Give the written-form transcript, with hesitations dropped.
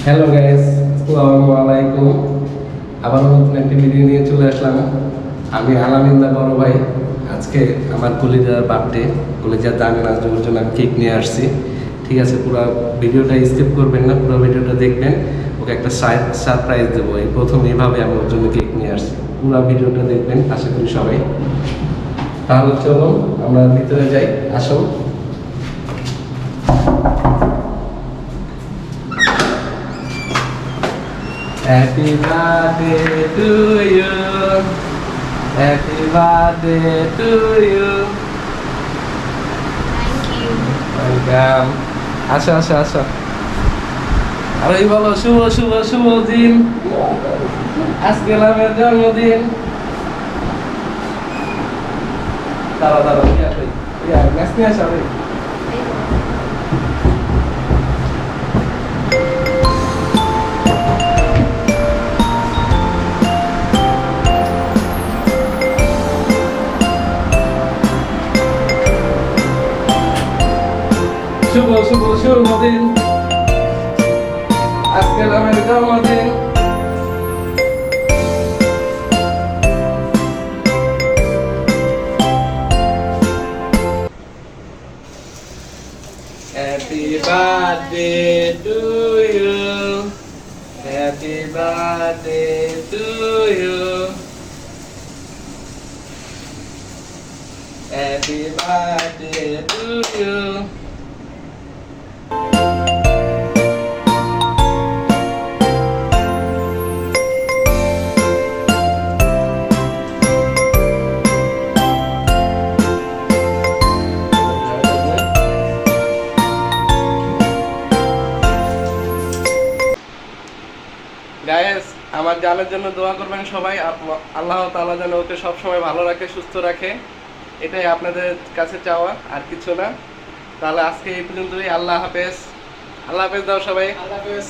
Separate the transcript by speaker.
Speaker 1: Hello guys, আসসালামু আলাইকুম। আবার নতুন একটি ভিডিও নিয়ে চলে আসলাম। আমি আলামিন্দা বড় ভাই। আজকে আমার কলিজার বার্থডে, কলিজার দান নাজরুলের জন্য আমি কেক নিয়ে আসছি। ঠিক আছে, পুরো ভিডিওটা স্কিপ করবেন না, পুরো ভিডিওটা দেখবেন। ওকে একটা সারপ্রাইজ দেবো। এই প্রথম এইভাবে আমি ওর জন্য কেক নিয়ে আসছি। পুরো ভিডিওটা দেখবেন, আশা করি সবাই। তাহলে চলুন আমরা ভিতরে যাই, আসুন। Happy birthday to you. Happy birthday to you.
Speaker 2: Thank you.
Speaker 1: Welcome. আসো আসো আসো। আর এই বলো শুভ শুভ শুভ দিন। আজকে আমার জন্মদিন। দাঁড়া দাঁড়া, ম্যাচ নিয়ে আসো রে। শুভ শুভ শুভ দিন, আজকে আমার জন্মদিন। Happy birthday to you. Happy birthday to you. Happy birthday to you. Guys, আমার জানের জন্য দোয়া করবেন সবাই। আল্লাহ তাআলা যেন ওকে সবসময় ভালো রাখে, সুস্থ রাখে, এটাই আপনাদের কাছে চাওয়া, আর কিছু না। তাহলে আজকে এই পর্যন্তই। আল্লাহ হাফেজ। আল্লাহ হাফেজ দাও সবাই।
Speaker 3: আল্লাহ হাফেজ।